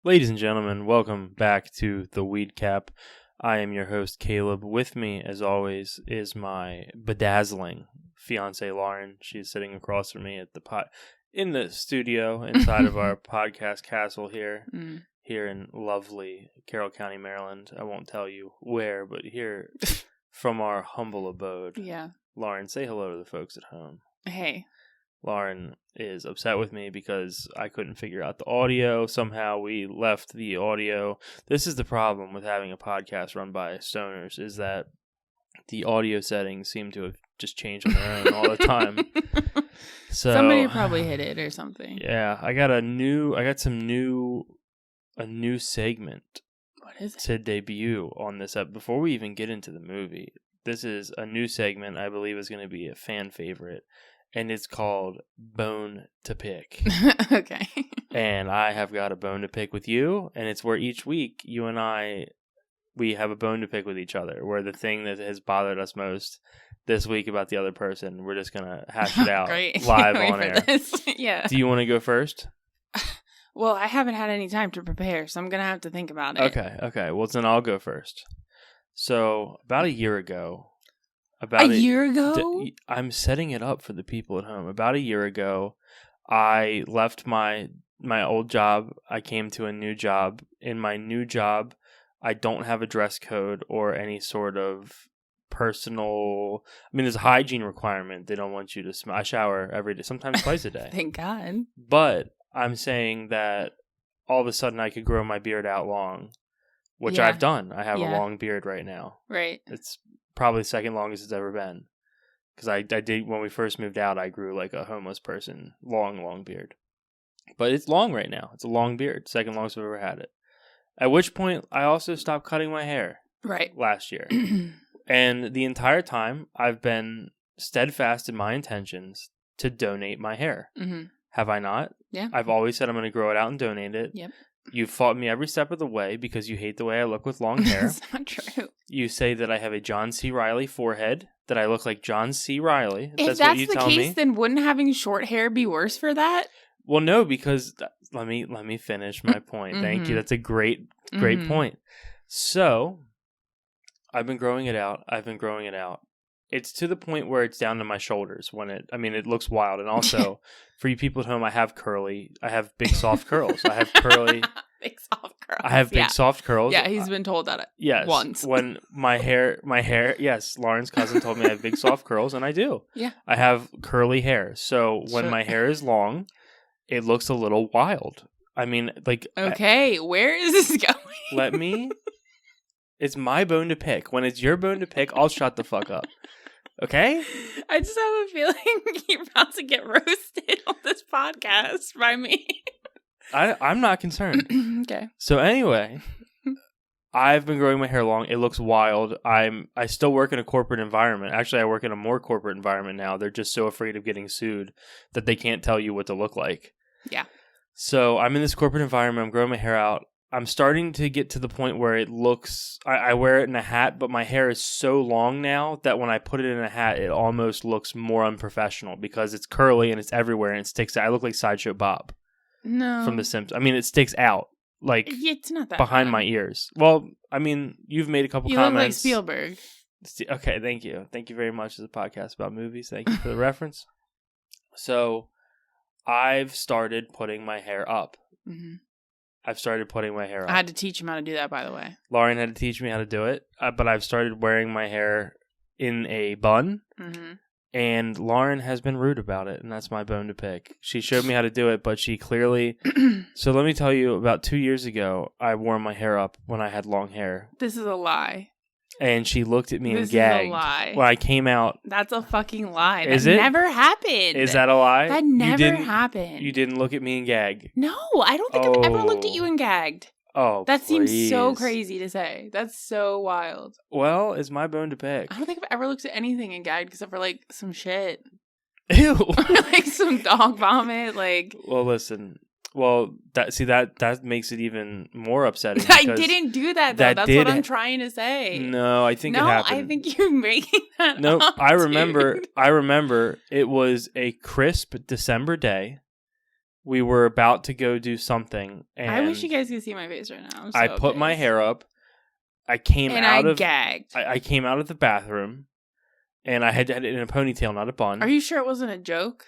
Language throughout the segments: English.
Ladies and gentlemen, welcome back to the Weed Cap. I am your host, Caleb. With me, as always, is my bedazzling fiance, Lauren. She's sitting across from me at in the studio inside of our podcast castle here in lovely Carroll County, Maryland. I won't tell you where, but here from our humble abode. Yeah. Lauren, say hello to the folks at home. Hey. Lauren is upset with me because I couldn't figure out the audio. Somehow we left the audio. This is the problem with having a podcast run by stoners, is that the audio settings seem to have just changed on their own all the time. So somebody probably hit it or something. Yeah, I got a new segment. What is it? To debut on this episode. Before we even get into the movie, this is a new segment I believe is going to be a fan favorite. And it's called Bone to Pick. Okay. And I have got a bone to pick with you. And it's where each week you and I, we have a bone to pick with each other. Where the thing that has bothered us most this week about the other person, we're just going to hash it out live on air. Yeah. Do you want to go first? Well, I haven't had any time to prepare, so I'm going to have to think about it. Okay. Well, then I'll go first. So about a year ago. A year ago? I'm setting it up for the people at home. About a year ago, I left my old job. I came to a new job. In my new job, I don't have a dress code or any sort of personal... I mean, there's a hygiene requirement. They don't want you to smell. I shower every day, sometimes twice a day. Thank God. But I'm saying that all of a sudden I could grow my beard out long, which I've done. I have a long beard right now. Right. It's probably the second longest it's ever been. Because I did, when we first moved out, I grew like a homeless person. Long beard. But it's long right now. It's a long beard. Second longest I've ever had it. At which point, I also stopped cutting my hair. Right. Last year. And the entire time, I've been steadfast in my intentions to donate my hair. Mm-hmm. Have I not? Yeah. I've always said I'm going to grow it out and donate it. Yep. You've fought me every step of the way because you hate the way I look with long hair. That's not true. You say that I have a John C. Reilly forehead, that I look like John C. Reilly. If that's what you tell me. If that's the case, then wouldn't having short hair be worse for that? Well, no, because let me finish my point. Mm-hmm. Thank you. That's a great point. So, I've been growing it out. It's to the point where it's down to my shoulders it looks wild. And also, for you people at home, I have big soft curls. I have curly. Big soft curls. I have big soft curls. Yeah, he's been told that once. When my hair, yes, Lauren's cousin told me I have big soft curls, and I do. Yeah. I have curly hair. So when my hair is long, it looks a little wild. I mean, like... Okay, where is this going? It's my bone to pick. When it's your bone to pick, I'll shut the fuck up. Okay? I just have a feeling you're about to get roasted on this podcast by me. I'm not concerned. Okay. So anyway, I've been growing my hair long. It looks wild. I still work in a corporate environment. Actually, I work in a more corporate environment now. They're just so afraid of getting sued that they can't tell you what to look like. Yeah. So I'm in this corporate environment. I'm growing my hair out. I'm starting to get to the point where it looks... I wear it in a hat, but my hair is so long now that when I put it in a hat, it almost looks more unprofessional because it's curly and it's everywhere and it sticks out. I look like Sideshow Bob. No. From The Simpsons. I mean, it sticks out. Like, it's not that behind bad. My ears. Well, I mean, you've made a couple comments. You look like Spielberg. Okay, thank you. Thank you very much. As a podcast about movies. Thank you for the reference. So, I've started putting my hair up. Mm-hmm. I had to teach him how to do that, by the way. Lauren had to teach me how to do it. But I've started wearing my hair in a bun. Mm-hmm. And Lauren has been rude about it, and that's my bone to pick. She showed me how to do it, but she clearly... So let me tell you, about 2 years ago, I wore my hair up when I had long hair. This is a lie. And she looked at me and gagged. This is a lie. When I came out... That's a fucking lie. Is that it? Never happened. Is that a lie? That never happened. You didn't look at me and gag? No, I don't think I've ever looked at you and gagged. Oh, that seems so crazy to say. That's so wild. Well, it's my bone to pick. I don't think I've ever looked at anything and gagged except for like some shit. Ew. Like some dog vomit. Like. Well, listen. Well, that makes it even more upsetting. I didn't do that though. That's what I'm trying to say. No, I think it happened. No, I think you're making that up. Nope. I remember. Dude. I remember. It was a crisp December day. we were about to go do something, and I wish you guys could see my face right now. I put my hair up. I came out of gagged. I came out of the bathroom, and I had it in a ponytail, not a bun. Are you sure it wasn't a joke?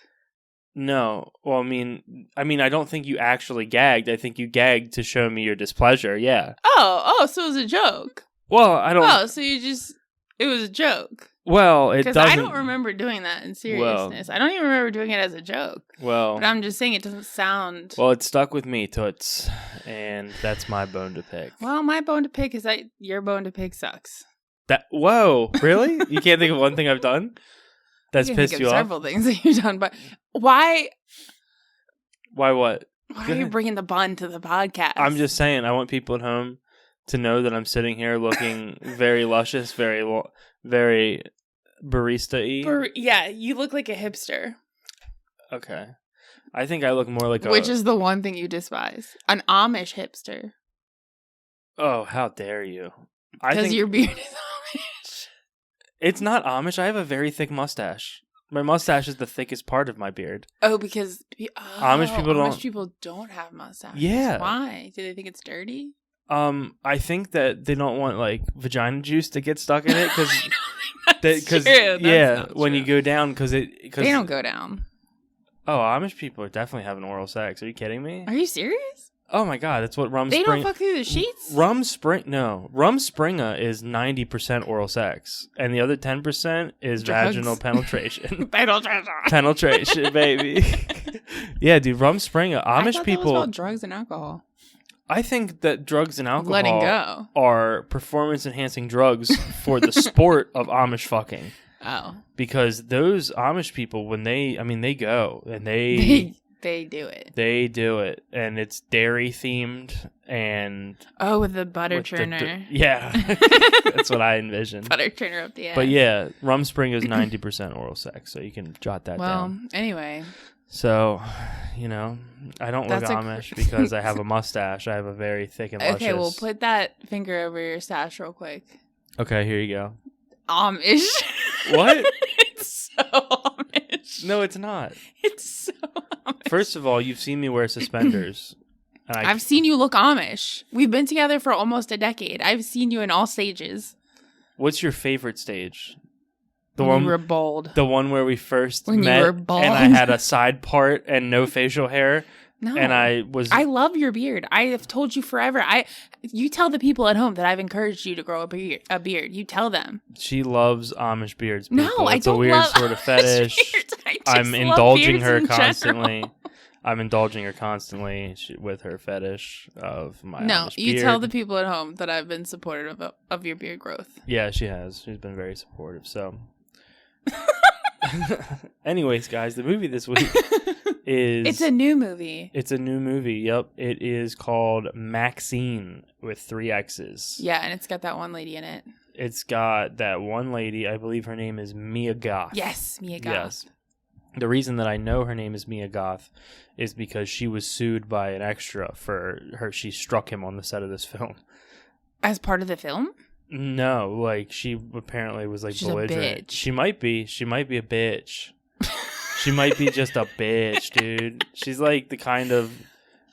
No. Well, I mean, I don't think you actually gagged. I think you gagged to show me your displeasure. Yeah. Oh, so it was a joke. Well, I don't. Oh, so it was a joke. Well, it doesn't. Because I don't remember doing that in seriousness. I don't even remember doing it as a joke. Well, but I'm just saying it doesn't sound. Well, it stuck with me, Toots, and that's my bone to pick. Well, my bone to pick is that your bone to pick sucks. Whoa, really? You can't think of one thing I've done that's pissed you off? Several things that you've done, but why? Why what? Why are you bringing the bun to the podcast? I'm just saying, I want people at home to know that I'm sitting here looking very luscious, very barista-y. Yeah, you look like a hipster. Okay. I think I look more like Which is the one thing you despise. An Amish hipster. Oh, how dare you. Because your beard is Amish. It's not Amish. I have a very thick mustache. My mustache is the thickest part of my beard. Oh, because Amish people don't have mustaches. Yeah. Why? Do they think it's dirty? I think that they don't want like vagina juice to get stuck in it because when you go down because they don't go down. Oh, Amish people are definitely having oral sex. Are you kidding me? Are you serious? Oh my god, that's what They don't fuck through the sheets? Rum Springa is 90% oral sex, and the other 10% is drugs. Vaginal penetration. Penetration, baby. Yeah, dude, Rum Springa. Amish people. That was about drugs and alcohol. I think that drugs and alcohol letting go are performance-enhancing drugs for the sport of Amish fucking. Oh, because those Amish people, when they go and they do it. They do it, and it's dairy themed and with the butter churner. Yeah, that's what I envisioned. Butter churner up the ass. But yeah, Rum Spring is 90% oral sex, so you can jot that down. Well, anyway. So, I don't look Amish because I have a mustache. I have a very thick and luscious. Okay, well, put that finger over your stash real quick. Okay, here you go. Amish. What? It's so Amish. No, it's not. It's so Amish. First of all, you've seen me wear suspenders. And I've seen you look Amish. We've been together for almost a decade. I've seen you in all stages. What's your favorite stage? You were bald. The one where we first met, you were bald. And I had a side part and no facial hair. No. And I love your beard. I have told you forever. You tell the people at home that I've encouraged you to grow a beard. You tell them. She loves Amish beards. People. No, I don't. It's a weird sort of fetish. I'm indulging her constantly. I'm indulging her constantly with her fetish of my Amish beard. Tell the people at home that I've been supportive of your beard growth. Yeah, she has. She's been very supportive. So, anyways, guys, the movie this week is... It's a new movie. It's a new movie, yep. It is called MaXXXine with 3 X's. Yeah, and it's got that one lady in it. It's got that one lady, I believe her name is Mia Goth. Yes, Mia Goth. Yes. The reason that I know her name is Mia Goth is because she was sued by an extra for she struck him on the set of this film. As part of the film? No, like she apparently was like belligerent. A bitch. She might be a bitch. She might be just a bitch, dude. She's like the kind of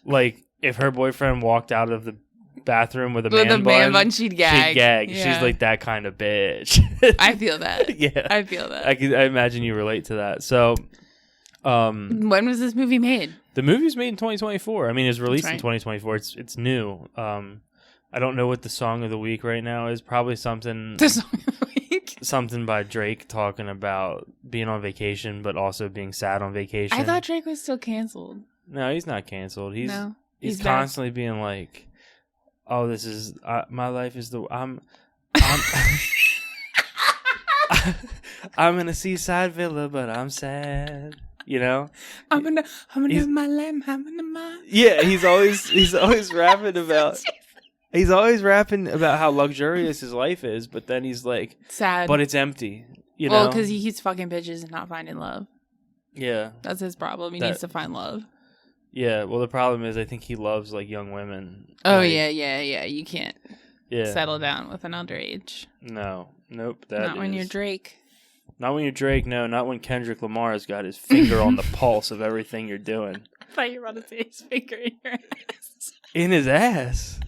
like if her boyfriend walked out of the bathroom with a man bun, she'd gag. Yeah. She's like that kind of bitch. I feel that. Yeah, I feel that. I imagine you relate to that. So, when was this movie made? The movie's made in 2024. I mean, it's released in 2024. It's new. I don't know what the song of the week right now is. Probably something. The song of the week. Something by Drake talking about being on vacation, but also being sad on vacation. I thought Drake was still canceled. No, he's not canceled. He's constantly being like, "Oh, this is my life is the I'm I'm in a seaside villa, but I'm sad." You know, I'm gonna my lamb, I'm gonna my. Yeah, he's always rapping about. He's always rapping about how luxurious his life is, but then he's like sad, but it's empty. You know, well, because he's fucking bitches and not finding love. Yeah, that's his problem. He needs to find love. Yeah, well, the problem is I think he loves like young women. Oh like, yeah. You can't settle down with an underage. Nope. Not when you're Drake. Not when you're Drake. No, not when Kendrick Lamar has got his finger on the pulse of everything you're doing. thought you were about to say his finger in your ass. In his ass?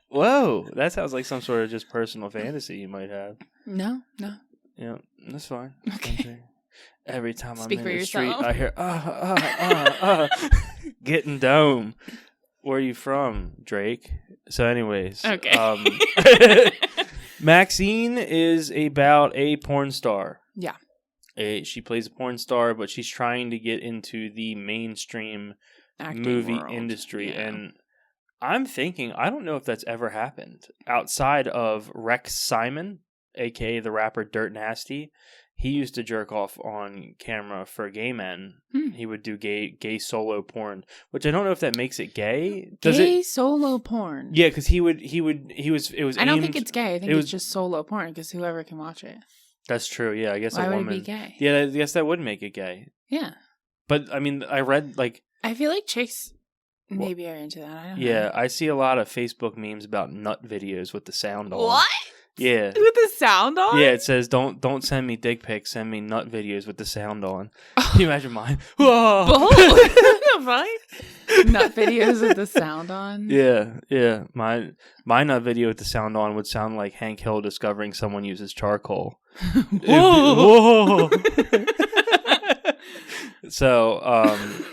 Whoa, that sounds like some sort of just personal fantasy you might have. No. Yeah, that's fine. Okay. Every time Speak I'm for in the yourself. street, I hear, getting dome. Where are you from, Drake? So anyways. Okay. MaXXXine is about a porn star. Yeah. She plays a porn star, but she's trying to get into the mainstream Acting movie world. industry. Yeah. And I'm thinking, I don't know if that's ever happened. Outside of Rex Simon, a.k.a. the rapper Dirt Nasty, he used to jerk off on camera for gay men. He would do gay solo porn, which I don't know if that makes it gay. Does gay it? solo porn. Yeah, because it was. I don't think it's gay. I think it it's just solo porn because whoever can watch it. That's true. Yeah, I guess Why a would woman. it be gay? Yeah, I guess that would make it gay. Yeah. But I mean, I read like. I feel like chicks maybe are into that. I don't know. Yeah, I see a lot of Facebook memes about nut videos with the sound on. What? Yeah. With the sound on? Yeah, it says don't send me dick pics, send me nut videos with the sound on. Can you imagine mine? Whoa! Right? Nut videos with the sound on? Yeah. My nut video with the sound on would sound like Hank Hill discovering someone uses charcoal. Whoa! So,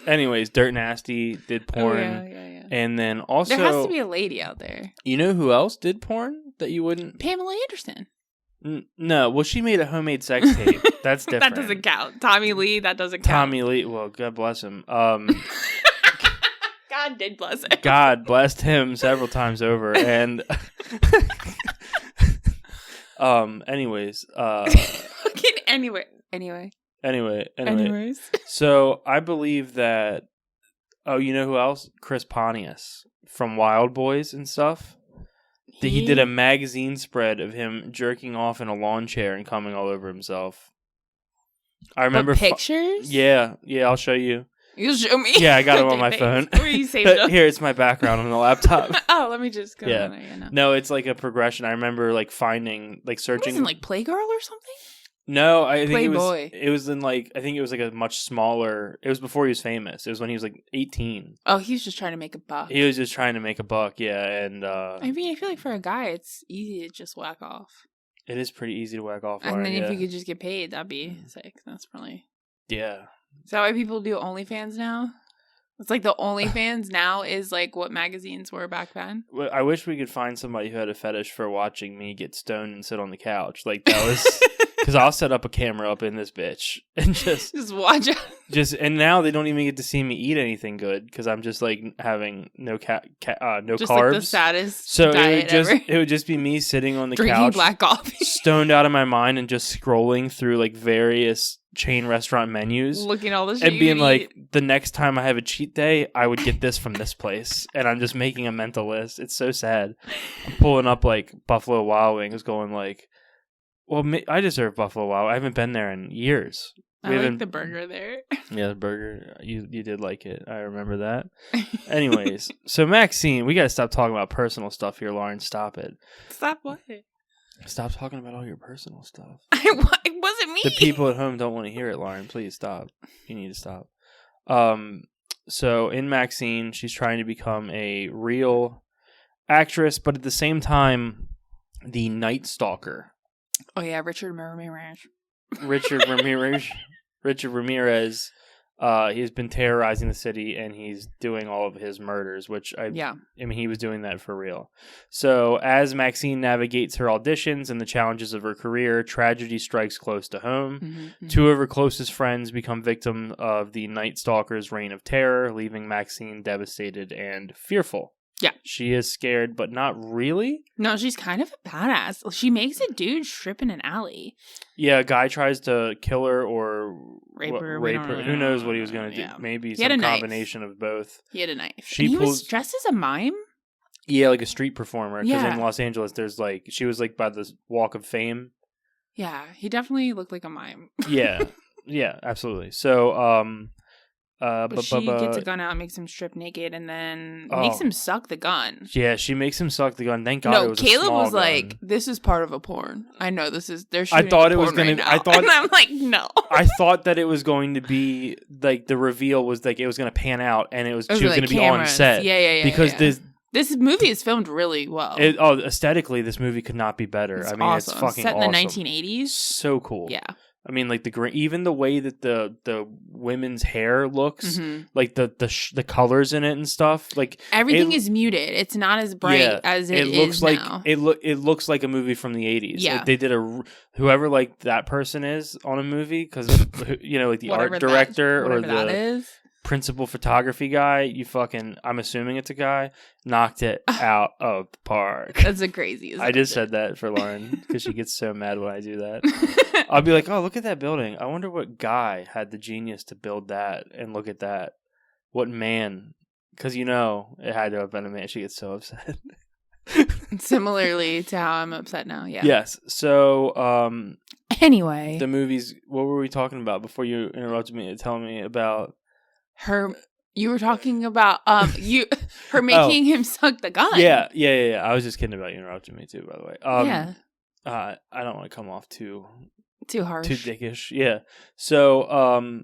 anyways, Dirt Nasty did porn. Yeah. And then also... There has to be a lady out there. You know who else did porn that you wouldn't... Pamela Anderson. No, well, she made a homemade sex tape. That's different. That doesn't count. Tommy Lee, that doesn't count. Tommy Lee, well, God bless him. God did bless him. God blessed him several times over. And... anyways. Anyways. So, I believe that... Oh, you know who else? Chris Pontius from Wild Boys and stuff. He did a magazine spread of him jerking off in a lawn chair and coming all over himself. I remember pictures. Yeah, I'll show you. You'll show me. Yeah, I got them on my phone. Where you saved them? Here, it's my background on the laptop. Oh, let me just go. Yeah. On No, it's like a progression. I remember like finding, like searching. Wasn't like Playgirl or something? No, I think Playboy. it was in like, I think it was like a much smaller, it was before he was famous. It was when he was like 18. Oh, he was just trying to make a buck. He was just trying to make a buck, yeah. And I mean, I feel like for a guy, it's easy to just whack off. It is pretty easy to whack off. And then if you could just get paid, that'd be sick. That's probably... Yeah. Is that why people do OnlyFans now? It's like the OnlyFans now is like what magazines were back then. I wish we could find somebody who had a fetish for watching me get stoned and sit on the couch. Like that was... Because I'll set up a camera up in this bitch and just watch it. And now they don't even get to see me eat anything good because I'm just like having no just carbs. Like the saddest so diet it would just be me sitting on the drinking couch, black coffee, stoned out of my mind, and just scrolling through like various chain restaurant menus, looking all the shit and being like, eat. the next time I have a cheat day, I would get this from this place, and I'm just making a mental list. It's so sad. I'm pulling up like Buffalo Wild Wings, going like. Well, I deserve Buffalo Wild. I haven't been there in years. I like the burger there. Yeah, the burger. You did like it. I remember that. Anyways, so MaXXXine, we got to stop talking about personal stuff here, Lauren. Stop it. Stop what? Stop talking about all your personal stuff. It wasn't me. The people at home don't want to hear it, Lauren. Please stop. You need to stop. So in MaXXXine, she's trying to become a real actress, but at the same time, the Night Stalker. Oh yeah, Richard Ramirez. He's been terrorizing the city, and he's doing all of his murders, which I mean, he was doing that for real. So as MaXXXine navigates her auditions and the challenges of her career, tragedy strikes close to home. Mm-hmm. Two of her closest friends become victim of the Night Stalker's reign of terror, leaving MaXXXine devastated and fearful. Yeah. She is scared, but not really. No, she's kind of a badass. She makes a dude strip in an alley. Yeah, a guy tries to kill her or rape her. Who knows what he was going to do? Maybe some combination of both. He had a knife. He was dressed as a mime? Yeah, like a street performer. Because Yeah. in Los Angeles, she was like by the Walk of Fame. Yeah, he definitely looked like a mime. Yeah, absolutely. So, But she gets a gun out, makes him strip naked, and then makes him suck the gun. Yeah, she makes him suck the gun. Thank God it was Caleb a small was gun. like, "This is part of a porn. I know this is. They're shooting. I thought a it was porn gonna. right now." I thought, and I'm like, no. I thought that it was going to be like the reveal was like it was going to pan out, and she was like going to be on set. Yeah. Because this movie is filmed really well. Aesthetically, this movie could not be better. It's I mean, awesome. it's fucking set in awesome. the 1980s. So cool. Yeah. I mean, like even the way that the women's hair looks, like the colors in it and stuff, like everything is muted. It's not as bright as it looks is like now. it looks like a movie from the 80s. Yeah, like they did whoever like that person is on a movie because like the art director or the principal photography guy. I'm assuming it's a guy. Knocked it out of the park. That's a crazy. I just said that for Lauren because she gets so mad when I do that. I'll be like, oh, look at that building. I wonder what guy had the genius to build that. And look at that. What man? Because it had to have been a man. She gets so upset. Similarly to how I'm upset now. Yeah. Yes. So, anyway, the movies. What were we talking about before you interrupted me telling me about her? You were talking about her making him suck the gun. Yeah. I was just kidding about you interrupting me too, by the way. Yeah. I don't want to come off too harsh, too dickish. Yeah. So,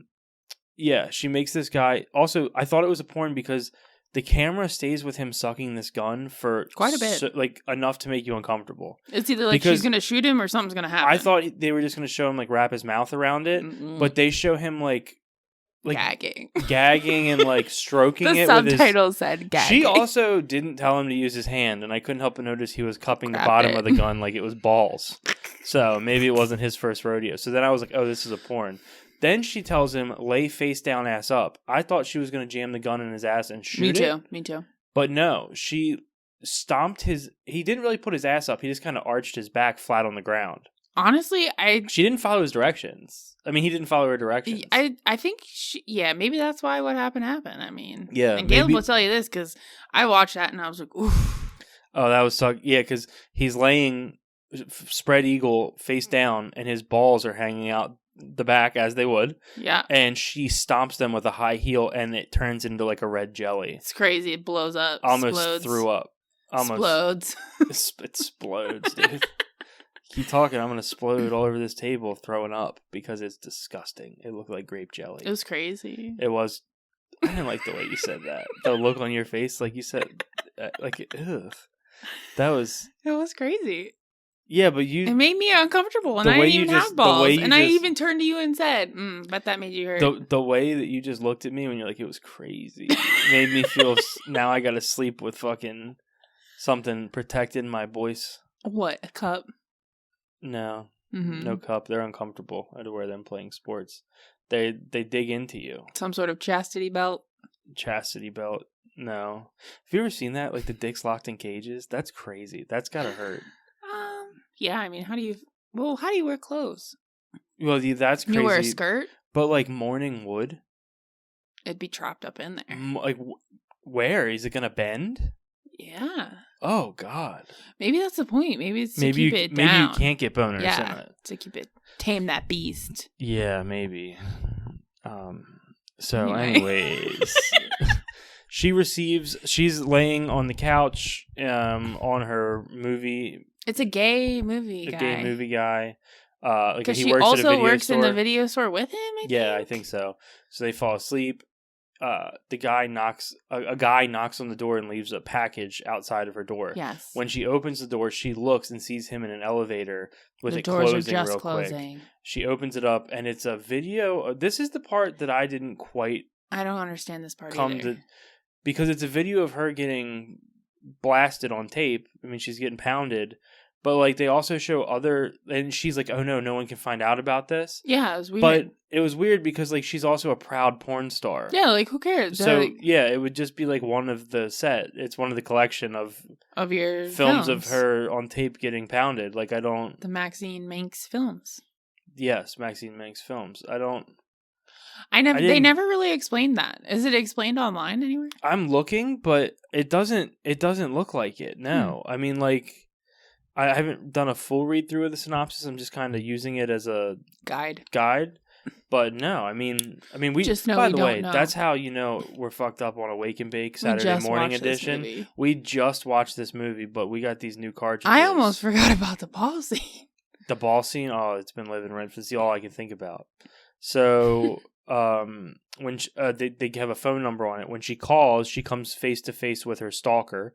she makes this guy. Also, I thought it was a porn because the camera stays with him sucking this gun for quite a bit, like enough to make you uncomfortable. It's either like she's gonna shoot him or something's gonna happen. I thought they were just gonna show him like wrap his mouth around it, but they show him like gagging and like stroking the it. The subtitle said gagging. She also didn't tell him to use his hand, and I couldn't help but notice he was cupping the bottom of the gun like it was balls. So maybe it wasn't his first rodeo. So then I was like, oh, this is a porn. Then she tells him, lay face down, ass up. I thought she was going to jam the gun in his ass and shoot it. Me too. But no, she stomped he didn't really put his ass up. He just kind of arched his back flat on the ground. Honestly, she didn't follow his directions. I mean, he didn't follow her directions. I think maybe that's why what happened. I mean, yeah. And Caleb will tell you this because I watched that and I was like, oof. Oh, that was because he's laying spread eagle face down and his balls are hanging out the back as they would. Yeah. And she stomps them with a high heel and it turns into like a red jelly. It's crazy. It blows up. Almost explodes. Threw up. Almost. Explodes. It explodes, dude. Keep talking. I'm going to explode all over this table throwing up because it's disgusting. It looked like grape jelly. It was crazy. It was. I didn't like the way you said that. The look on your face, like you said, ugh. That was. It was crazy. Yeah, but it made me uncomfortable, and I didn't even have balls. And I even turned to you and said, "Bet that made you hurt." The way that you just looked at me when you're like, it was crazy. It made me feel. Now I got to sleep with fucking something protecting my voice. What, a cup? No, no cup. They're uncomfortable. I had to wear them playing sports. They dig into you. Some sort of chastity belt. Chastity belt. No. Have you ever seen that? Like the dicks locked in cages? That's crazy. That's gotta hurt. Yeah, I mean, how do you wear clothes? Well, that's crazy. You wear a skirt? But like morning wood? It'd be trapped up in there. Like, where? Is it going to bend? Yeah. Oh, God. Maybe that's the point. Maybe it's to keep it down. Maybe you can't get boners in it. To keep it, tame that beast. Yeah, maybe. So anyways... She's laying on the couch on her movie. It's a gay movie guy. Gay movie guy. Because she also works in the video store with him, I think so. So they fall asleep. The guy knocks on the door and leaves a package outside of her door. Yes. When she opens the door, she looks and sees him in an elevator with the it doors closing are just real closing. Quick. She opens it up and it's a video. This is the part that I didn't quite. I don't understand this part either. Because it's a video of her getting blasted on tape. I mean, she's getting pounded. But, like, they also show and she's like, oh, no one can find out about this. Yeah, it was weird. But it was weird because, like, she's also a proud porn star. Yeah, like, who cares? So, it would just be, like, one of the set. It's one of the collection of your films of her on tape getting pounded. Like, I don't... The MaXXXine Manx films. Yes, MaXXXine Manx films. They never really explained that. Is it explained online anywhere? I'm looking, but it doesn't look like it. No. I mean, like, I haven't done a full read through of the synopsis. I'm just kind of using it as a guide. But no, I mean, we Just know by we the don't way, know. that's how you know we're fucked up on a Wake and Bake Saturday just morning watched this edition. movie. We just watched this movie, but we got these new cartridges. I almost forgot about the ball scene. The ball scene, oh, it's been living rent free. It's all I can think about. So, when they have a phone number on it, when she calls, she comes face to face with her stalker,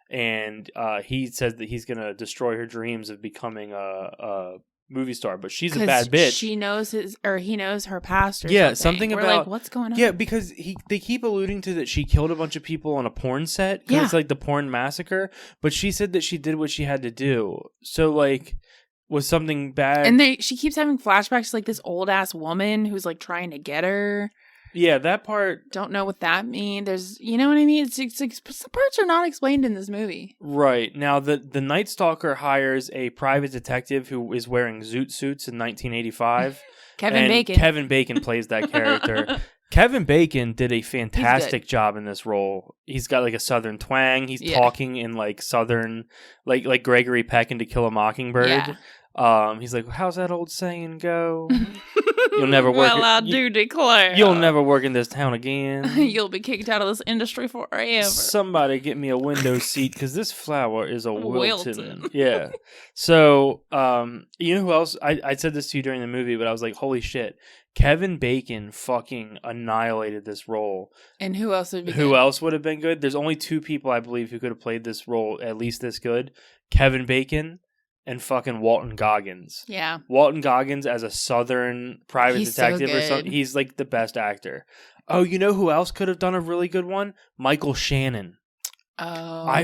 and he says that he's gonna destroy her dreams of becoming a movie star. But she's a bad bitch. She knows he knows her past. Or Yeah, something about like, what's going on? Yeah, because they keep alluding to that she killed a bunch of people on a porn set. Yeah, it's like the porn massacre. But she said that she did what she had to do. So like. Was something bad? And she keeps having flashbacks to like this old ass woman who's like trying to get her. Yeah, that part. Don't know what that means. There's, you know what I mean? It's some parts are not explained in this movie. Right now, the Night Stalker hires a private detective who is wearing zoot suits in 1985. Kevin Bacon. Kevin Bacon plays that character. Kevin Bacon did a fantastic job in this role. He's got like a southern twang. He's talking in like southern, like Gregory Peck in To Kill a Mockingbird. Yeah. He's like, how's that old saying go? You'll never work. Well, I do declare. You'll never work in this town again. You'll be kicked out of this industry forever. Somebody get me a window seat because this flower is a Wilton. Yeah. So, you know who else? I said this to you during the movie, but I was like, holy shit. Kevin Bacon fucking annihilated this role. And who else would be Who else would have been good? There's only two people, I believe, who could have played this role at least this good. Kevin Bacon and fucking Walton Goggins. Yeah. Walton Goggins as a southern private detective or something. He's like the best actor. Oh, you know who else could have done a really good one? Michael Shannon. Oh.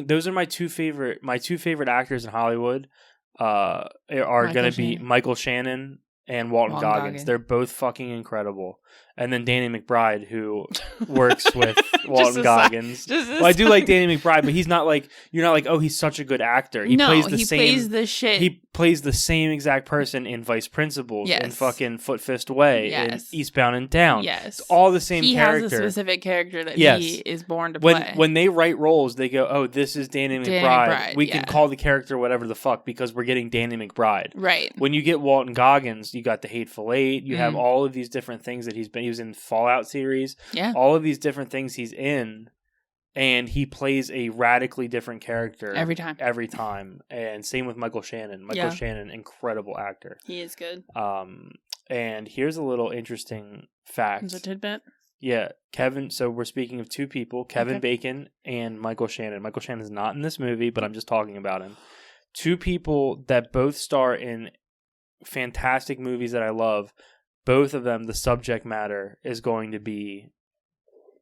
Those are my two favorite actors in Hollywood are going to be Michael Shannon and Walton Goggins. They're both fucking incredible. And then Danny McBride, who works with Walton Goggins. Well, I do like Danny McBride, but he's not like, you're not like, oh, he's such a good actor. He plays the shit. He plays the same exact person in Vice Principals, in fucking Foot Fist Way, in Eastbound and Down. Yes. It's all the same character. He has a specific character that he is born to play. When they write roles, they go, oh, this is Danny McBride. We can call the character whatever the fuck because we're getting Danny McBride. Right. When you get Walton Goggins, you got the Hateful Eight. You have all of these different things that he was in Fallout series. Yeah. All of these different things he's in, and he plays a radically different character every time. And same with Michael Shannon. Michael Shannon, incredible actor. He is good. And here's a little interesting fact. Is a tidbit? Yeah, Kevin. So we're speaking of two people, Kevin Bacon and Michael Shannon. Michael Shannon's not in this movie, but I'm just talking about him. Two people that both star in fantastic movies that I love. Both of them, the subject matter is going to be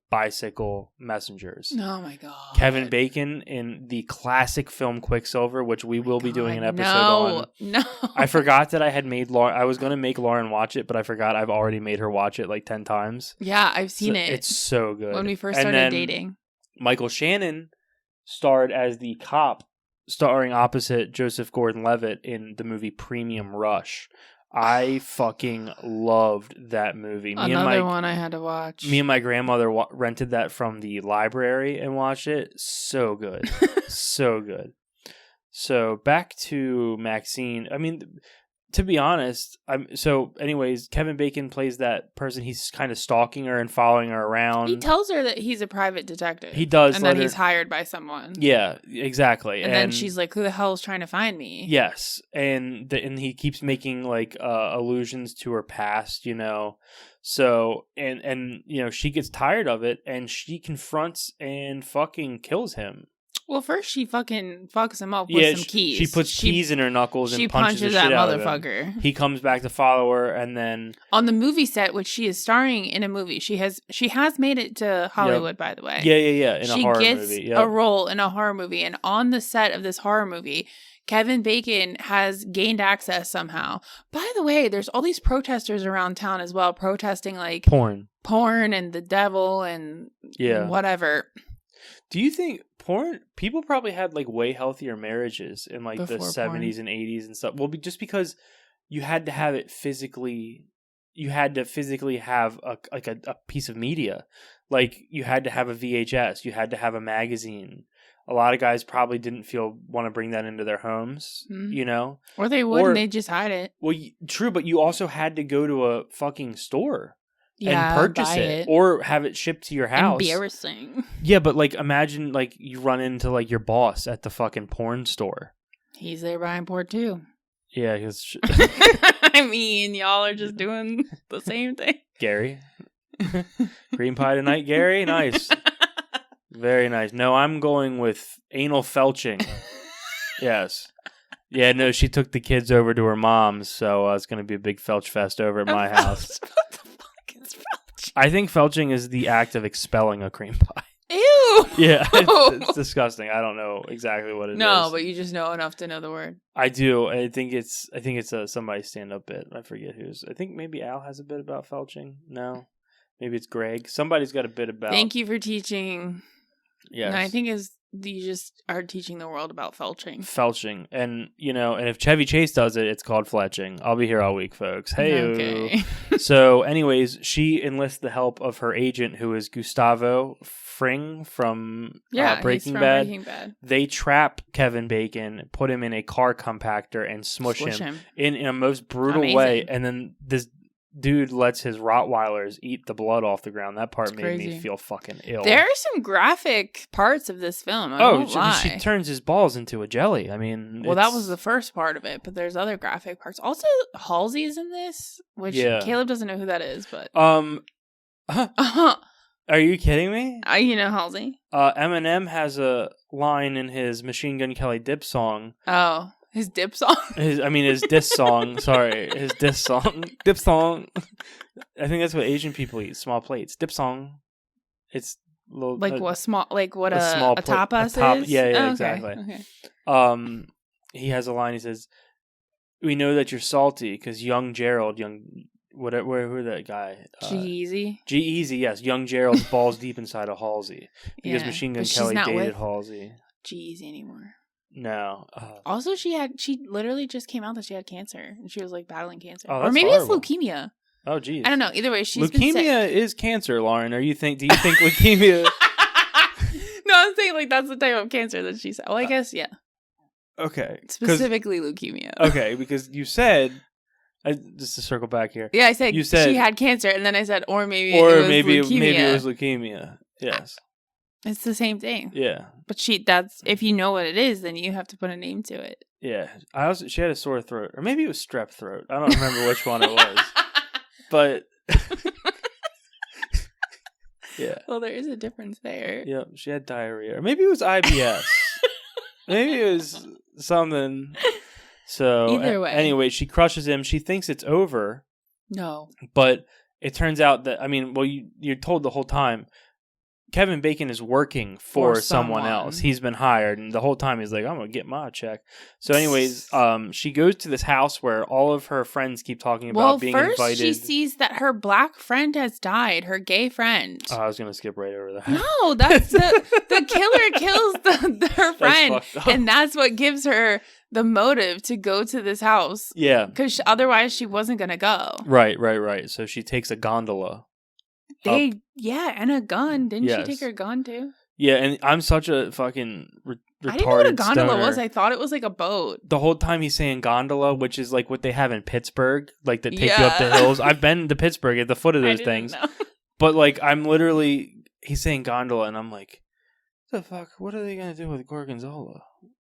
bicycle messengers. Oh my god! Kevin Bacon in the classic film Quicksilver, which we will be doing an episode on. No, I forgot that I had made Lauren. I was going to make Lauren watch it, but I forgot I've already made her watch it like 10 times. Yeah, I've seen it. It's so good. When we first started dating, Michael Shannon starred as the cop, starring opposite Joseph Gordon-Levitt in the movie Premium Rush. I fucking loved that movie. Another one I had to watch. Me and my grandmother rented that from the library and watched it. So good. So good. So back to MaXXXine. I mean, to be honest, anyways, Kevin Bacon plays that person. He's kind of stalking her and following her around. He tells her that he's a private detective. He does. And that he's hired by someone. Yeah, exactly. And then she's like, who the hell is trying to find me? Yes. And he keeps making like allusions to her past, you know. So, and you know, she gets tired of it and she confronts and fucking kills him. Well, first she fucking fucks him up with some keys. She puts keys in her knuckles and punches the shit that out of motherfucker. him. He comes back to follow her, and then on the movie set, which she is starring in a movie, she has made it to Hollywood, by the way. Yeah. In a horror movie, she gets a role in a horror movie, and on the set of this horror movie, Kevin Bacon has gained access somehow. By the way, there's all these protesters around town as well, protesting like porn and the devil and whatever. Do you think people probably had like way healthier marriages in like the 70s and 80s and stuff? Well, just because you had to have it physically, you had to physically have a piece of media. Like you had to have a VHS, you had to have a magazine. A lot of guys probably didn't want to bring that into their homes, you know? Or they would, and they'd just hide it. Well, true, but you also had to go to a fucking store and purchase it or have it shipped to your house. Embarrassing. Yeah, but like imagine like you run into like your boss at the fucking porn store. He's there buying porn too. Yeah, because I mean, y'all are just doing the same thing. Gary. Green pie tonight, Gary? Nice. Very nice. No, I'm going with anal felching. Yes. Yeah, no, she took the kids over to her mom's, so it's going to be a big felch fest over at my house. What the fuck is felching? I think felching is the act of expelling a cream pie. Ew! Yeah, it's disgusting. I don't know exactly what it is. No, but you just know enough to know the word. I do. I think it's a somebody stand-up bit. I forget whose. I think maybe Al has a bit about felching. No. Maybe it's Greg. Somebody's got a bit about... Thank you for teaching... Yes. No, I think you just are teaching the world about felching. Felching. And, and if Chevy Chase does it, it's called fletching. I'll be here all week, folks. Hey. Okay. So, anyways, she enlists the help of her agent, who is Gustavo Fring from Breaking Bad. They trap Kevin Bacon, put him in a car compactor, and smush him. In a most brutal way. And then this dude lets his Rottweilers eat the blood off the ground. That part made me feel fucking ill. There are some graphic parts of this film. She turns his balls into a jelly. I mean, well, that was the first part of it, but there's other graphic parts. Also, Halsey's in this, which Caleb doesn't know who that is, but are you kidding me? You know Halsey? Eminem has a line in his Machine Gun Kelly dip song. Oh. His dip song? His diss song. Sorry. His diss song. Dip song. I think that's what Asian people eat. Small plates. Dip song. It's little, like a tapas is? Yeah, exactly. Okay. He has a line. He says, "We know that you're salty because young Gerald, who that guy? G-Eazy, yes. Young Gerald's balls deep inside of Halsey. Because Machine Gun Kelly dated Halsey. G-Eazy anymore. No. Also, she literally just came out that she had cancer, and she was like battling cancer, or maybe horrible. It's leukemia. Oh, geez. I don't know. Either way, leukemia is cancer, Lauren. Do you think leukemia? No, I'm saying like that's the type of cancer that she said. Well, I guess Okay. Specifically leukemia. Okay, because you said. Just to circle back here. Yeah, I said she had cancer, and then I said, maybe it was leukemia. Yes. It's the same thing. Yeah. But if you know what it is, then you have to put a name to it. Yeah. She had a sore throat. Or maybe it was strep throat. I don't remember which one it was. But yeah. Well, there is a difference there. Yeah, she had diarrhea. Or maybe it was IBS. Maybe it was something. So either way. Anyway, she crushes him. She thinks it's over. No. But it turns out that you're told the whole time Kevin Bacon is working for someone else. He's been hired, and the whole time he's like, I'm going to get my check. So anyways, she goes to this house where all of her friends keep talking about being invited. Well, first she sees that her black friend has died, her gay friend. Oh, I was going to skip right over that. No, that's the killer kills her friend, and that's what gives her the motive to go to this house. Yeah. Because otherwise she wasn't going to go. Right. So she takes a gondola. And a gun. Didn't she take her gun too? Yeah, and I'm such a fucking retarded I didn't know what a gondola stoner. was. I thought it was like a boat. The whole time he's saying gondola, which is like what they have in Pittsburgh, like that take you up the hills. I've been to Pittsburgh at the foot of those things. Know. But like he's saying gondola, and I'm like, the fuck? What are they gonna do with gorgonzola?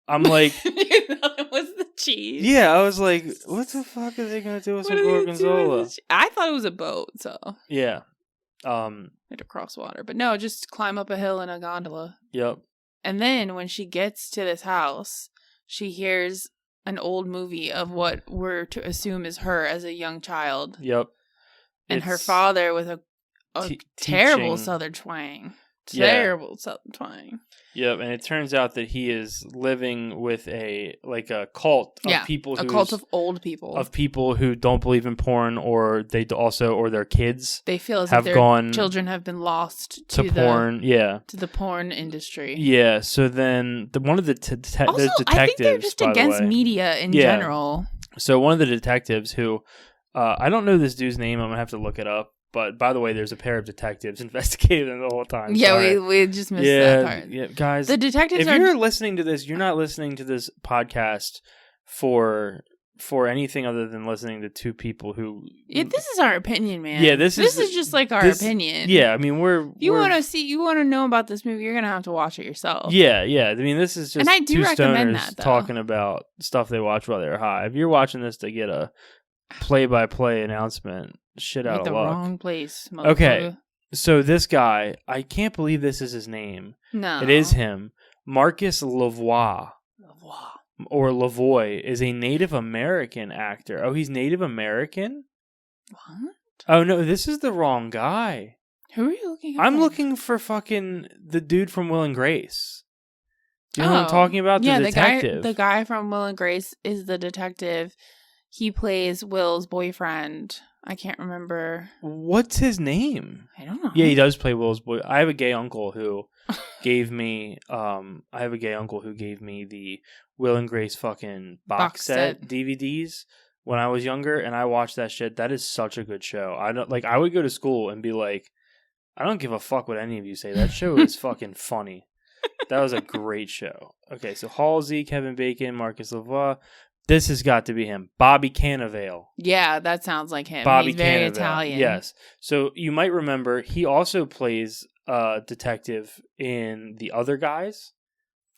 I'm like, you thought it was the cheese. Yeah, I was like, what the fuck are they gonna do with some gorgonzola? I thought it was a boat, so yeah. Had to cross water, but no, just climb up a hill in a gondola. Yep. And then when she gets to this house, she hears an old movie of what we're to assume is her as a young child. Yep. And her father with a terrible southern twang. Terrible southern twang. Yep, and it turns out that he is living with a cult of people. A cult of old people. Of people who don't believe in porn, or or their kids. They feel as if their children have been lost to porn. To the porn industry. Yeah. So then one of the detectives. I think they're just against media in general. So one of the detectives who, I don't know this dude's name. I'm gonna have to look it up. But by the way, there's a pair of detectives investigating the whole time. Yeah, Sorry. we just missed that part. Yeah, guys. The detectives if you're listening to this, you're not listening to this podcast for anything other than listening to two people who. Yeah, this is our opinion, man. Yeah, this is just like our opinion. Yeah, I mean, you want to know about this movie, you're gonna have to watch it yourself. Yeah. I mean, this is just and I do two recommend stoners that, though. talking about stuff they watch while they're high. If you're watching this to get a play-by-play announcement, shit out With of the luck. Wrong place. Okay, so this guy, I can't believe this is his name. No, it is him. Marcus Lavoie. Or Lavoie is a Native American actor. Oh, he's Native American? What? Oh, no, this is the wrong guy. Who are you looking at? I'm looking for fucking the dude from Will and Grace. Do you know what I'm talking about? Yeah, the detective. The guy from Will and Grace is the detective. He plays Will's boyfriend. I can't remember. What's his name? I don't know. Yeah, he does play Will's boy. I have a gay uncle who gave me the Will and Grace fucking box set DVDs when I was younger, and I watched that shit. That is such a good show. I would go to school and be like, I don't give a fuck what any of you say. That show is fucking funny. That was a great show. Okay, so Halsey, Kevin Bacon, Marcus Lavoie. This has got to be him. Bobby Cannavale. Yeah, that sounds like him. Bobby He's very Cannavale. Italian. Yes. So you might remember he also plays a detective in The Other Guys.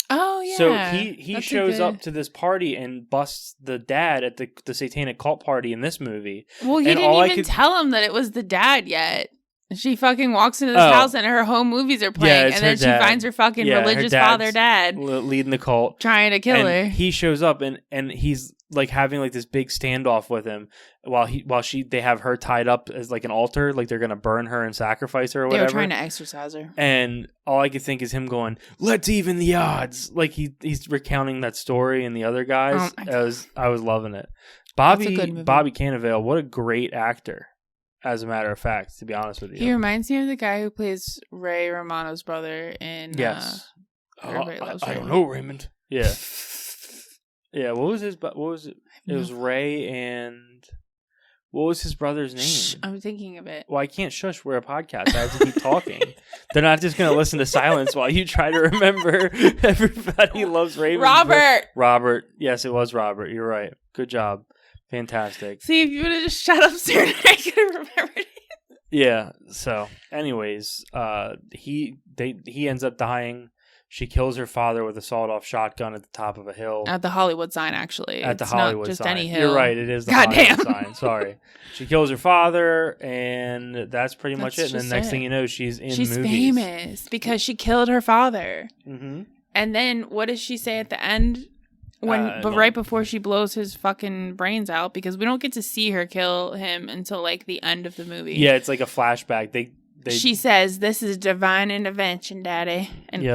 Oh, yeah. So he shows up to this party and busts the dad at the satanic cult party in this movie. Well, he didn't even tell him that it was the dad yet. She fucking walks into this house and her home movies are playing, and then she finds her fucking religious father dad leading the cult, trying to kill her. He shows up and he's like having like this big standoff with him while they have her tied up as like an altar, like they're gonna burn her and sacrifice her or whatever. They were trying to exorcise her, and all I could think is him going, "Let's even the odds." Like he's recounting that story and The Other Guys. I was loving it. Bobby Cannavale, what a great actor. As a matter of fact, to be honest with you. He reminds me of the guy who plays Ray Romano's brother in Yes. Everybody Loves Raymond. I don't know, Raymond. Yeah. Yeah, what was it? It was Ray and... What was his brother's name? Shh, I'm thinking of it. Well, I can't shush. We're a podcast. I have to keep talking. They're not just going to listen to silence while you try to remember Everybody Loves Raymond. Robert. Yes, it was Robert. You're right. Good job. Fantastic. See, if you would have just shut up sooner, I could have remembered it. Yeah. So, anyways, he ends up dying. She kills her father with a sawed-off shotgun at the top of a hill. At the Hollywood sign, actually. At the Hollywood sign. Not just any hill. You're right. It is the Hollywood sign. Sorry. She kills her father, and that's pretty much it. And then next thing you know, she's in movies. She's famous because she killed her father. Mm-hmm. And then what does she say at the end? Right before she blows his fucking brains out, because we don't get to see her kill him until like the end of the movie. Yeah, it's like a flashback. She says, "This is divine intervention, Daddy," and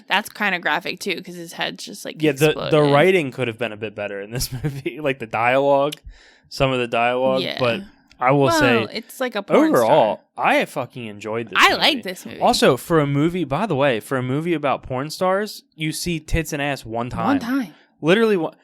that's kind of graphic too, because his head's just like the writing could have been a bit better in this movie, like the dialogue, some of the dialogue. Yeah. But I will say, it's like a porn overall, star. I fucking enjoyed this. I like this movie. Also, for a movie, by the way, for a movie about porn stars, you see tits and ass one time. Literally one.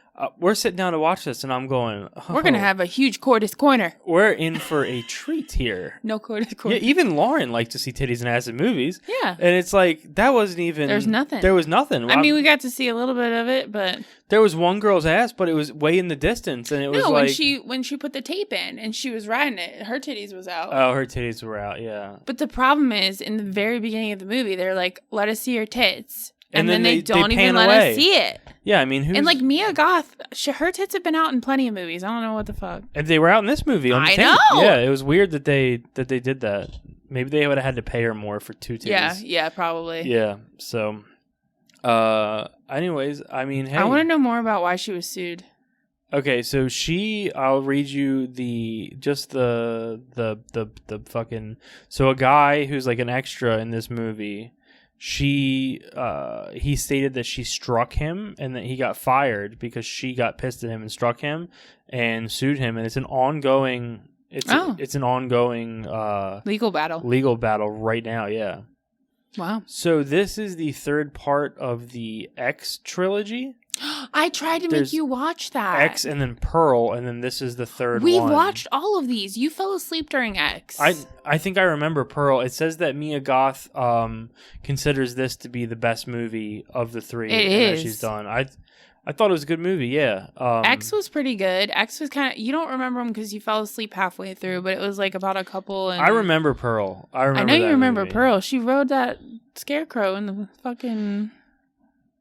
We're sitting down to watch this, and I'm going, we're going to have a huge Cordis corner. We're in for a treat here. No Cordis corner. Yeah, even Lauren liked to see titties and ass in movies. Yeah. And it's like, that wasn't even... There's nothing. There was nothing. I mean, we got to see a little bit of it, but... There was one girl's ass, but it was way in the distance, and it was like... when she put the tape in, and she was riding it, her titties was out. Oh, her titties were out, yeah. But the problem is, in the very beginning of the movie, they're like, let us see your tits. And then they don't even let us see it. Yeah, I mean, and like Mia Goth, her tits have been out in plenty of movies. I don't know what the fuck. And they were out in this movie. I know. Yeah, it was weird that they did that. Maybe they would have had to pay her more for two titties. Yeah, probably. Yeah. So, anyways, I mean, hey, I want to know more about why she was sued. Okay, so I'll read you the fucking. So a guy who's like an extra in this movie. He stated that she struck him and that he got fired because she got pissed at him and struck him and sued him, and it's an ongoing legal battle right now. Yeah. Wow. So this is the third part of the X trilogy. I tried to make you watch that. X and then Pearl, and then this is the third We've one. watched all of these. You fell asleep during X. I think I remember Pearl. It says that Mia Goth considers this to be the best movie of the three that she's done. I thought it was a good movie, yeah. X was pretty good. X was kind of... You don't remember them because you fell asleep halfway through, but it was like about a couple and... I remember Pearl. I know you remember movie. Pearl. She rode that scarecrow in the fucking...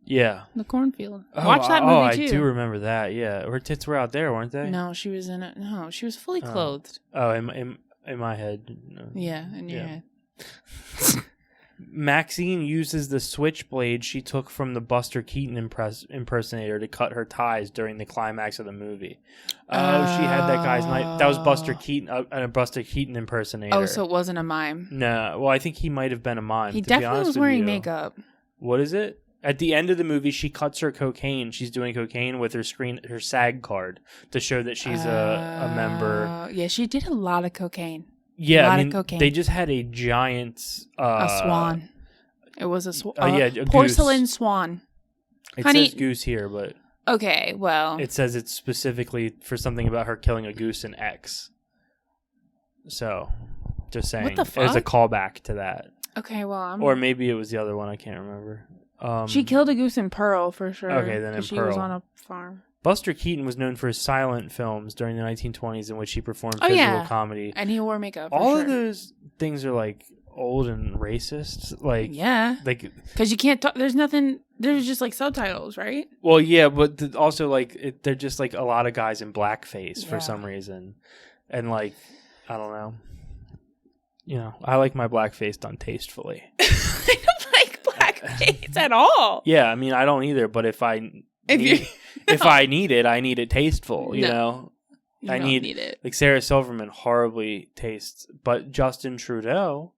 Yeah. The cornfield. Watch that movie, too. I do remember that, yeah. Her tits were out there, weren't they? No, she was in it. No, she was fully clothed. Oh, in my head. No. Yeah, in your head. MaXXXine uses the switchblade she took from the Buster Keaton impersonator to cut her ties during the climax of the movie. Oh, she had that guy's knife. That was Buster Keaton, a Buster Keaton impersonator. Oh, so it wasn't a mime. No, well, I think he might have been a mime. He definitely was wearing makeup. What is it? At the end of the movie, she cuts her cocaine. She's doing cocaine with her SAG card to show that she's a member. Yeah, she did a lot of cocaine. Yeah, I mean, they just had a giant... a swan. It was a swan. A porcelain goose. Swan. It Honey, says goose here, but... Okay, well... It says it's specifically for something about her killing a goose in X. So, just saying. What the fuck? It was a callback to that. Okay, well, Or maybe it was the other one, I can't remember. She killed a goose in Pearl, for sure. Okay, then in she Pearl. was on a farm. Buster Keaton was known for his silent films during the 1920s in which he performed physical comedy. And he wore makeup. All of those things are like old and racist. Like, yeah. Like, because you can't talk. There's nothing. There's just like subtitles, right? Well, yeah, but also like they're just like a lot of guys in blackface for some reason. And like, I don't know. You know, I like my blackface done tastefully. I don't like blackface at all. Yeah, I mean, I don't either. But if I need it, I need it tasteful. You know, I need it. Like Sarah Silverman horribly tastes, but Justin Trudeau,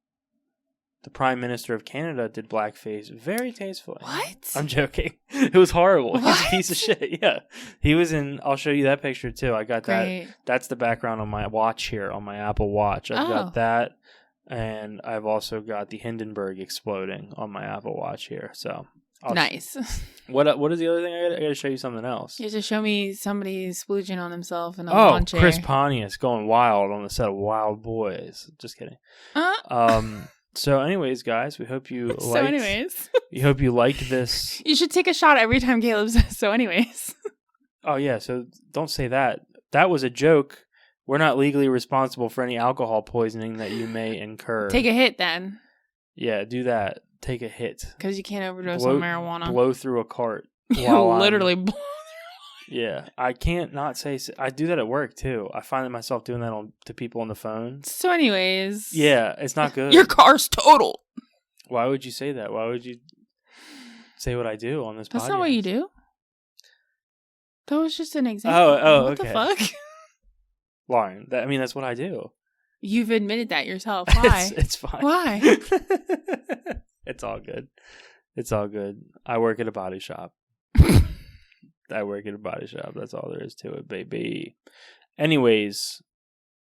the Prime Minister of Canada, did blackface very tastefully. What? I'm joking. It was horrible. What? He's a piece of shit. Yeah, he was in. I'll show you that picture too. I got Great. that. That's the background on my watch here on my Apple Watch. I've got that. And I've also got the Hindenburg exploding on my Apple Watch here. So nice. What is the other thing? I got to show you something else. You have to show me somebody splooging on himself in a lawn chair. Chris Pontius going wild on the set of Wild Boys. Just kidding. So, anyways, guys, we hope you liked. We hope you liked this. You should take a shot every time Caleb says so. Anyways. Oh yeah. So don't say that. That was a joke. We're not legally responsible for any alcohol poisoning that you may incur. Take a hit then. Yeah, do that. Take a hit. Because you can't overdose on marijuana. Blow through a cart. Literally blow. Yeah, I can't not say... I do that at work, too. I find myself doing that to people on the phone. So anyways... Yeah, it's not good. Your car's total. Why would you say that? Why would you say what I do on this podcast? That's not what you do. That was just an example. What okay. What the fuck? Lauren, that's what I do. You've admitted that yourself. Why? It's fine. Why? It's all good. It's all good. I work at a body shop. That's all there is to it, baby. Anyways,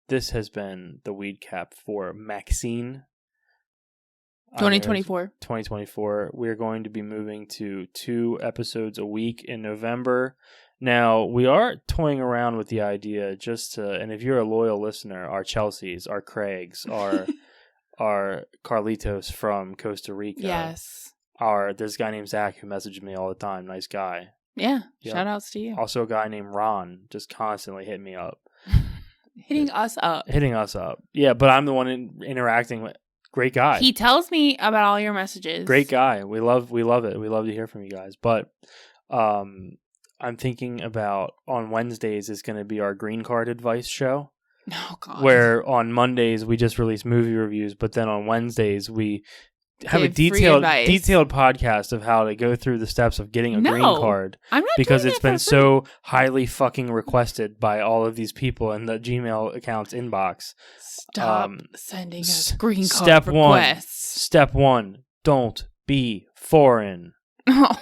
this has been the Weed Cap for MaXXXine. 2024. 2024. We're going to be moving to 2 episodes a week in November. Now, we are toying around with the idea and if you're a loyal listener, our Chelseas, our Craigs, our Carlitos from Costa Rica. Yes. There's a guy named Zach who messages me all the time. Nice guy. Yeah. Yep. Shout outs to you. Also a guy named Ron just constantly hitting me up. Hitting us up. Yeah, but I'm the one interacting with. Great guy. He tells me about all your messages. Great guy. We love it. We love to hear from you guys. But I'm thinking about on Wednesdays is going to be our green card advice show. Oh, God. Where on Mondays we just release movie reviews, but then on Wednesdays we have a detailed podcast of how to go through the steps of getting a green card. I'm not because doing it's been so highly fucking requested by all of these people in the Gmail account's inbox. Stop sending us green card requests. Step 1, don't be foreign. That's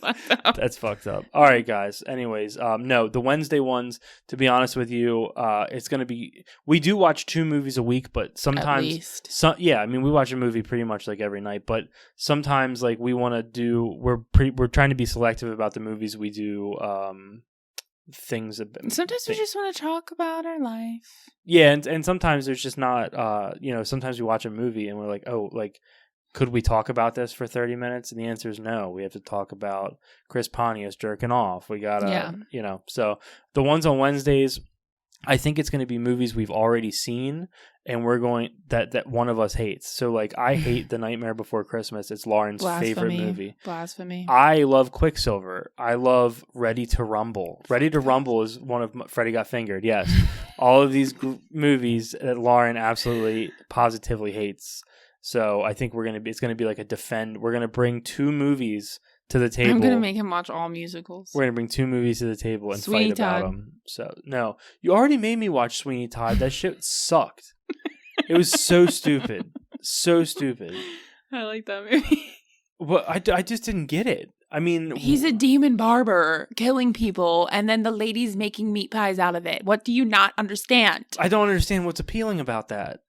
fucked up. That's fucked up. All right, guys. Anyways, no, the Wednesday ones, to be honest with you, it's going to be, we do watch 2 movies a week, but sometimes, At least. yeah, I mean, we watch a movie pretty much like every night, but sometimes like we want to do, we're trying to be selective about the movies we do, things. Sometimes we just want to talk about our life. Yeah. And sometimes there's just not, sometimes we watch a movie and we're like, oh, like, could we talk about this for 30 minutes? And the answer is no. We have to talk about Chris Pontius jerking off. We gotta, so the ones on Wednesdays, I think it's going to be movies we've already seen and we're going, that one of us hates. So like, I hate The Nightmare Before Christmas. It's Lauren's favorite movie. Blasphemy. I love Quicksilver. I love Ready to Rumble. Ready to Rumble is one of Freddy Got Fingered. Yes. All of these movies that Lauren absolutely positively hates. So I think it's going to be like a defend. We're going to bring 2 movies to the table. I'm going to make him watch all musicals. We're going to bring 2 movies to the table and Sweeney fight about them. So no, you already made me watch Sweeney Todd. That shit sucked. It was so stupid. So stupid. I like that movie. Well, I just didn't get it. I mean, he's a demon barber killing people and then the lady's making meat pies out of it. What do you not understand? I don't understand what's appealing about that.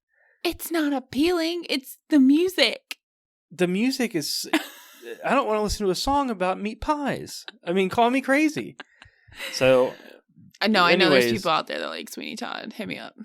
It's not appealing. It's the music. The music is... I don't want to listen to a song about meat pies. I mean, call me crazy. So... No, I know there's people out there that like Sweeney Todd. Hit me up.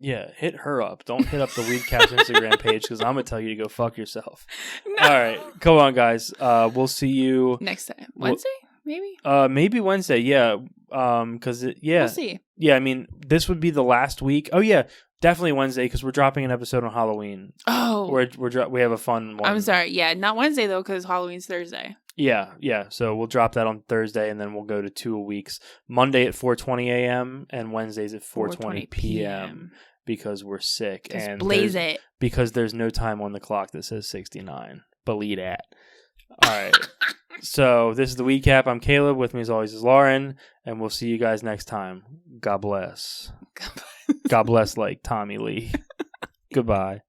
Yeah, hit her up. Don't hit up the Weedcap's Instagram page because I'm going to tell you to go fuck yourself. No. All right. Come on, guys. We'll see you... next time. Wednesday? Maybe? Maybe Wednesday, yeah. Because, We'll see. Yeah, I mean, this would be the last week. Oh, yeah. Definitely Wednesday because we're dropping an episode on Halloween. Oh, we have a fun one. I'm sorry. Yeah, not Wednesday though because Halloween's Thursday. Yeah. So we'll drop that on Thursday and then we'll go to 2 weeks. Monday at 4:20 a.m. and Wednesdays at 4:20 p.m. because we're sick and blaze it because there's no time on the clock that says 69. Believe that. All right. So this is the Weed Cap. I'm Caleb. With me as always is Lauren, and we'll see you guys next time. God bless. God bless, like Tommy Lee. Goodbye.